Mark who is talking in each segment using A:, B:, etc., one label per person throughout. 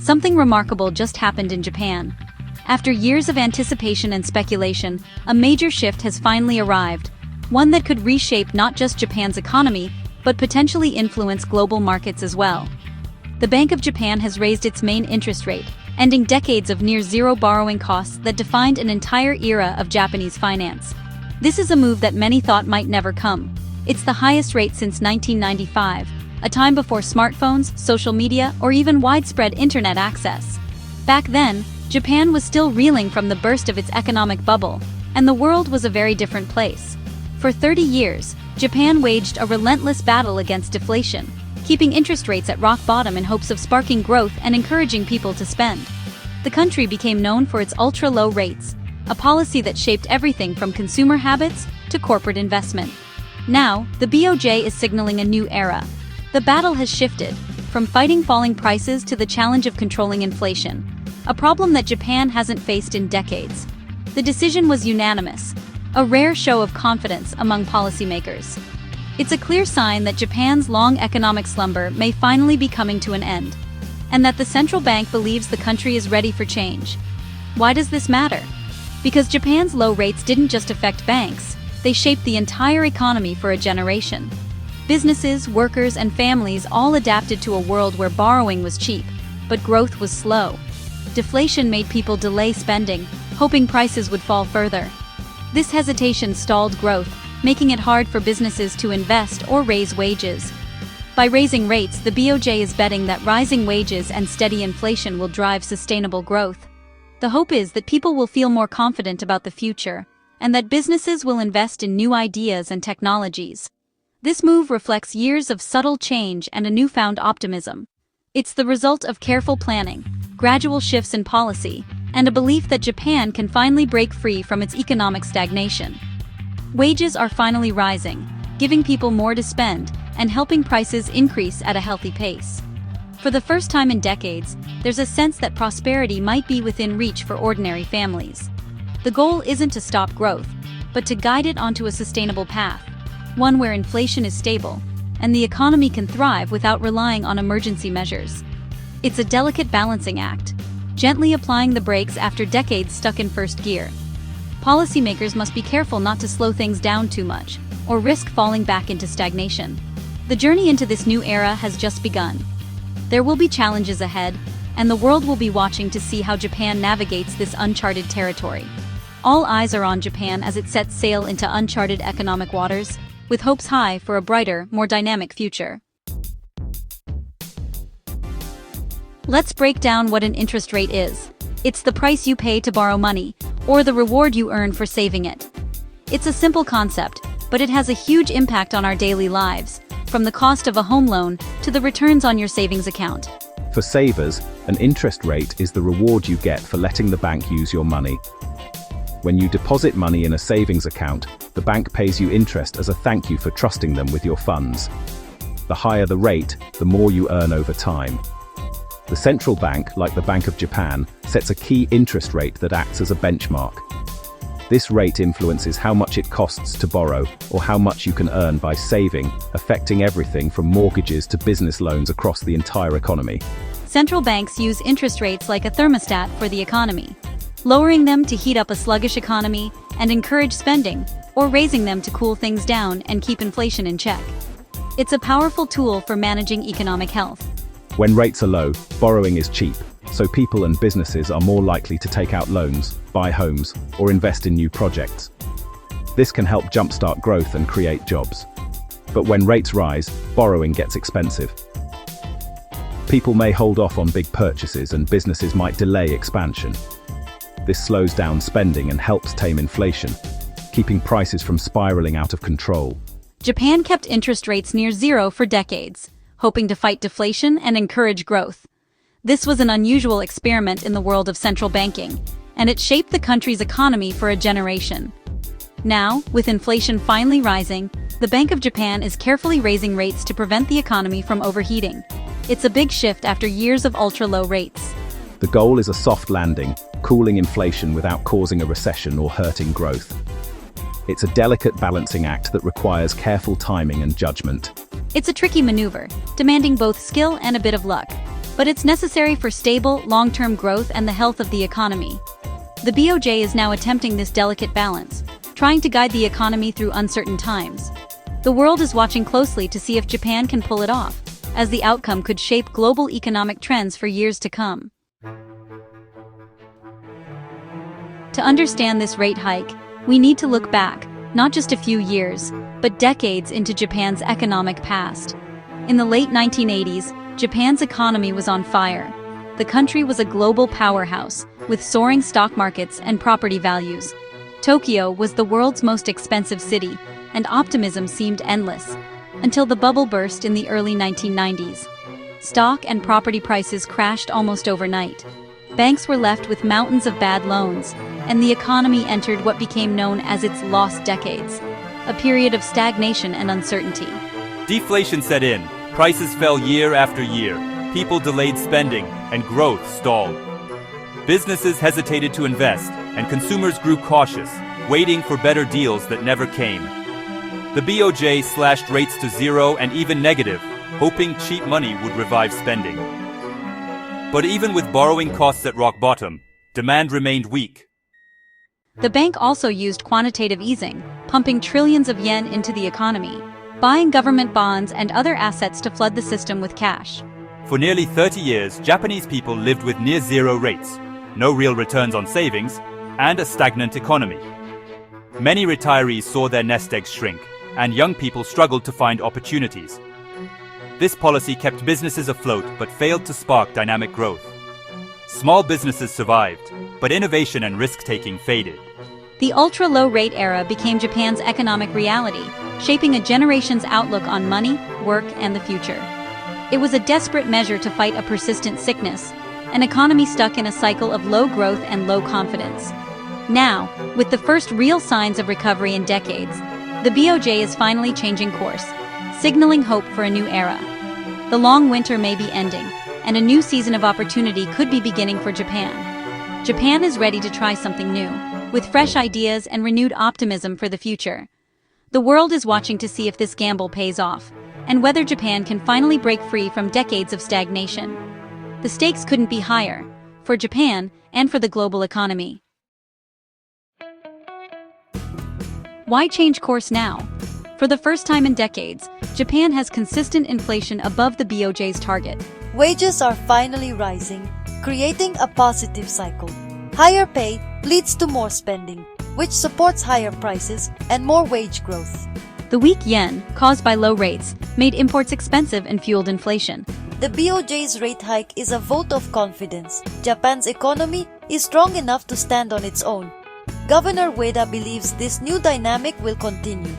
A: Something remarkable just happened in Japan. After years of anticipation and speculation, a major shift has finally arrived, one that could reshape not just Japan's economy, but potentially influence global markets as well. The Bank of Japan has raised its main interest rate, ending decades of near-zero borrowing costs that defined an entire era of Japanese finance. This is a move that many thought might never come. It's the highest rate since 1995, a time before smartphones, social media, or even widespread internet access. Back then, Japan was still reeling from the burst of its economic bubble, and the world was a very different place. For 30 years, Japan waged a relentless battle against deflation, keeping interest rates at rock bottom in hopes of sparking growth and encouraging people to spend. The country became known for its ultra-low rates, a policy that shaped everything from consumer habits to corporate investment. Now, the BOJ is signaling a new era. The battle has shifted, from fighting falling prices to the challenge of controlling inflation, a problem that Japan hasn't faced in decades. The decision was unanimous, a rare show of confidence among policymakers. It's a clear sign that Japan's long economic slumber may finally be coming to an end, and that the central bank believes the country is ready for change. Why does this matter? Because Japan's low rates didn't just affect banks, they shaped the entire economy for a generation. Businesses, workers, and families all adapted to a world where borrowing was cheap, but growth was slow. Deflation made people delay spending, hoping prices would fall further. This hesitation stalled growth, making it hard for businesses to invest or raise wages. By raising rates, the BOJ is betting that rising wages and steady inflation will drive sustainable growth. The hope is that people will feel more confident about the future, and that businesses will invest in new ideas and technologies. This move reflects years of subtle change and a newfound optimism. It's the result of careful planning, gradual shifts in policy, and a belief that Japan can finally break free from its economic stagnation. Wages are finally rising, giving people more to spend and helping prices increase at a healthy pace. For the first time in decades, there's a sense that prosperity might be within reach for ordinary families. The goal isn't to stop growth, but to guide it onto a sustainable path, one where inflation is stable and the economy can thrive without relying on emergency measures. It's a delicate balancing act, gently applying the brakes after decades stuck in first gear. Policymakers must be careful not to slow things down too much, or risk falling back into stagnation. The journey into this new era has just begun. There will be challenges ahead, and the world will be watching to see how Japan navigates this uncharted territory. All eyes are on Japan as it sets sail into uncharted economic waters, with hopes high for a brighter, more dynamic future. Let's break down what an interest rate is. It's the price you pay to borrow money, or the reward you earn for saving it. It's a simple concept, but it has a huge impact on our daily lives, from the cost of a home loan to the returns on your savings account.
B: For savers, an interest rate is the reward you get for letting the bank use your money. When you deposit money in a savings account, the bank pays you interest as a thank you for trusting them with your funds. The higher the rate, the more you earn over time. The central bank, like the Bank of Japan, sets a key interest rate that acts as a benchmark. This rate influences how much it costs to borrow or how much you can earn by saving, affecting everything from mortgages to business loans across the entire economy.
A: Central banks use interest rates like a thermostat for the economy, lowering them to heat up a sluggish economy and encourage spending, or raising them to cool things down and keep inflation in check. It's a powerful tool for managing economic health.
B: When rates are low, borrowing is cheap, so people and businesses are more likely to take out loans, buy homes, or invest in new projects. This can help jumpstart growth and create jobs. But when rates rise, borrowing gets expensive. People may hold off on big purchases and businesses might delay expansion. This slows down spending and helps tame inflation, keeping prices from spiraling out of control.
A: Japan kept interest rates near zero for decades, hoping to fight deflation and encourage growth. This was an unusual experiment in the world of central banking, and it shaped the country's economy for a generation. Now, with inflation finally rising, the Bank of Japan is carefully raising rates to prevent the economy from overheating. It's a big shift after years of ultra-low rates.
B: The goal is a soft landing, cooling inflation without causing a recession or hurting growth. It's a delicate balancing act that requires careful timing and judgment.
A: It's a tricky maneuver, demanding both skill and a bit of luck. but it's necessary for stable, long-term growth and the health of the economy. The BOJ is now attempting this delicate balance, trying to guide the economy through uncertain times. The world is watching closely to see if Japan can pull it off, as the outcome could shape global economic trends for years to come. To understand this rate hike, we need to look back, not just a few years, but decades into Japan's economic past. In the late 1980s, Japan's economy was on fire. The country was a global powerhouse, with soaring stock markets and property values. Tokyo was the world's most expensive city, and optimism seemed endless, until the bubble burst in the early 1990s. Stock and property prices crashed almost overnight. Banks were left with mountains of bad loans, and the economy entered what became known as its lost decades, a period of stagnation and uncertainty.
C: Deflation set in, prices fell year after year, people delayed spending, and growth stalled. Businesses hesitated to invest, and consumers grew cautious, waiting for better deals that never came. The BOJ slashed rates to zero and even negative, hoping cheap money would revive spending. But even with borrowing costs at rock bottom, demand remained weak.
A: The bank also used quantitative easing, pumping trillions of yen into the economy, buying government bonds and other assets to flood the system with cash.
C: For nearly 30 years, Japanese people lived with near zero rates, no real returns on savings, and a stagnant economy. Many retirees saw their nest eggs shrink, and young people struggled to find opportunities. This policy kept businesses afloat but failed to spark dynamic growth. Small businesses survived, but innovation and risk-taking faded.
A: The ultra-low rate era became Japan's economic reality, shaping a generation's outlook on money, work, and the future. It was a desperate measure to fight a persistent sickness, an economy stuck in a cycle of low growth and low confidence. Now, with the first real signs of recovery in decades, the BOJ is finally changing course, signaling hope for a new era. The long winter may be ending, and a new season of opportunity could be beginning for Japan. Japan is ready to try something new, with fresh ideas and renewed optimism for the future. The world is watching to see if this gamble pays off, and whether Japan can finally break free from decades of stagnation. The stakes couldn't be higher, for Japan and for the global economy. Why change course now? For the first time in decades, Japan has consistent inflation above the BOJ's target.
D: Wages are finally rising, creating a positive cycle. Higher pay leads to more spending, which supports higher prices and more wage growth.
A: The weak yen, caused by low rates, made imports expensive and fueled inflation.
D: The BOJ's rate hike is a vote of confidence. Japan's economy is strong enough to stand on its own. Governor Ueda believes this new dynamic will continue.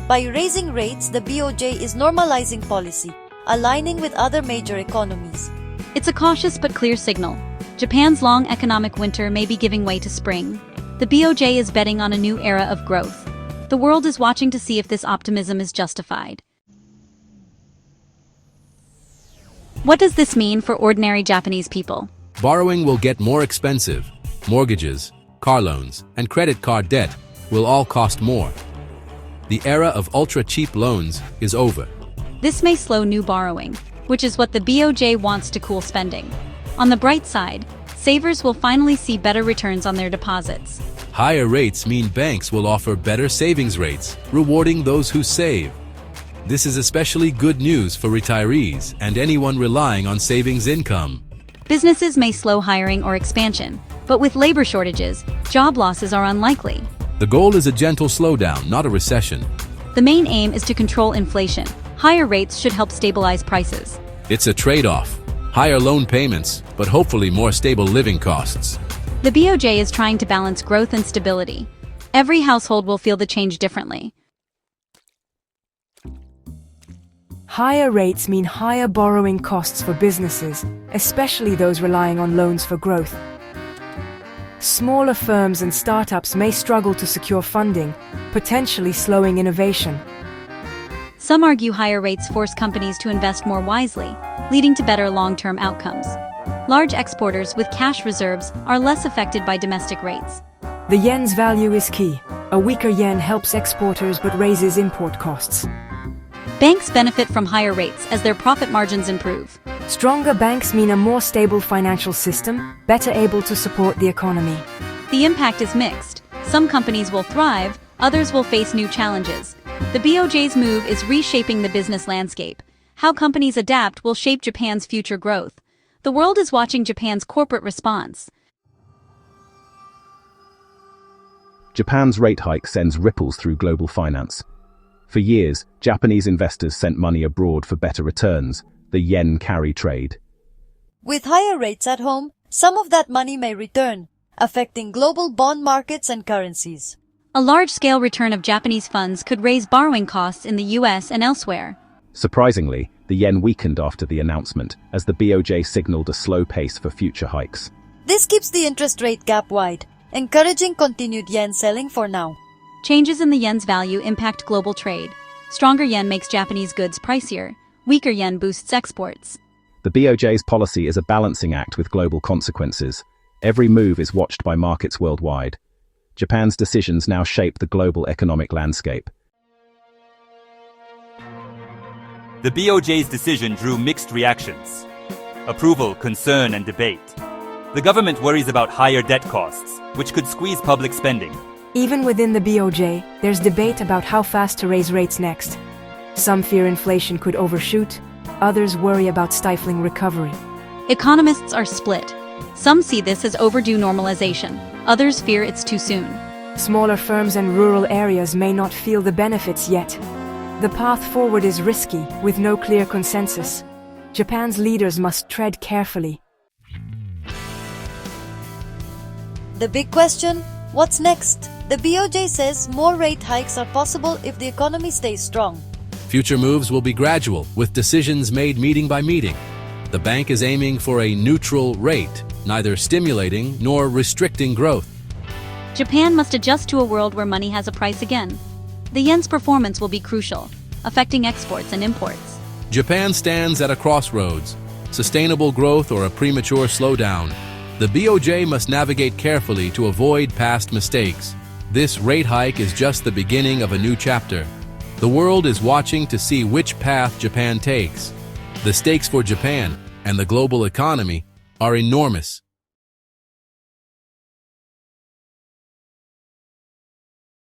D: By raising rates, the BOJ is normalizing policy, aligning with other major economies.
A: It's a cautious but clear signal. Japan's long economic winter may be giving way to spring. The BOJ is betting on a new era of growth. The world is watching to see if this optimism is justified. What does this mean for ordinary Japanese people?
E: Borrowing will get more expensive. Mortgages, car loans, and credit card debt will all cost more. The era of ultra-cheap loans is over.
A: This may slow new borrowing, which is what the BOJ wants to cool spending. On the bright side, savers will finally see better returns on their deposits.
E: Higher rates mean banks will offer better savings rates, rewarding those who save. This is especially good news for retirees and anyone relying on savings income.
A: Businesses may slow hiring or expansion, but with labor shortages, job losses are unlikely.
E: The goal is a gentle slowdown, not a recession.
A: The main aim is to control inflation. Higher rates should help stabilize prices.
E: It's a trade-off. Higher loan payments, but hopefully more stable living costs.
A: The BOJ is trying to balance growth and stability. Every household will feel the change differently.
F: Higher rates mean higher borrowing costs for businesses, especially those relying on loans for growth. Smaller firms and startups may struggle to secure funding, potentially slowing innovation.
A: Some argue higher rates force companies to invest more wisely, leading to better long-term outcomes. Large exporters with cash reserves are less affected by domestic rates.
F: The yen's value is key. A weaker yen helps exporters but raises import costs.
A: Banks benefit from higher rates as their profit margins improve.
F: Stronger banks mean a more stable financial system, better able to support the economy.
A: The impact is mixed. Some companies will thrive, others will face new challenges. The BOJ's move is reshaping the business landscape. How companies adapt will shape Japan's future growth. The world is watching Japan's corporate response.
B: Japan's rate hike sends ripples through global finance. For years, Japanese investors sent money abroad for better returns, the yen carry trade.
D: With higher rates at home, some of that money may return, affecting global bond markets and currencies.
A: A large-scale return of Japanese funds could raise borrowing costs in the US and elsewhere.
B: Surprisingly, the yen weakened after the announcement, as the BOJ signaled a slow pace for future hikes.
D: This keeps the interest rate gap wide, encouraging continued yen selling for now.
A: Changes in the yen's value impact global trade. Stronger yen makes Japanese goods pricier. Weaker yen boosts exports.
B: The BOJ's policy is a balancing act with global consequences. Every move is watched by markets worldwide. Japan's decisions now shape the global economic landscape.
C: The BOJ's decision drew mixed reactions. Approval, concern, and debate. The government worries about higher debt costs, which could squeeze public spending.
F: Even within the BOJ, there's debate about how fast to raise rates next. Some fear inflation could overshoot, others worry about stifling recovery.
A: Economists are split. Some see this as overdue normalization, others fear it's too soon.
F: Smaller firms and rural areas may not feel the benefits yet. The path forward is risky, with no clear consensus. Japan's leaders must tread carefully.
D: The big question, what's next? The BOJ says more rate hikes are possible if the economy stays strong.
E: Future moves will be gradual, with decisions made meeting by meeting. The bank is aiming for a neutral rate, neither stimulating nor restricting growth.
A: Japan must adjust to a world where money has a price again. The yen's performance will be crucial, affecting exports and imports.
E: Japan stands at a crossroads, sustainable growth or a premature slowdown. The BOJ must navigate carefully to avoid past mistakes. This rate hike is just the beginning of a new chapter. The world is watching to see which path Japan takes. The stakes for Japan and the global economy are enormous.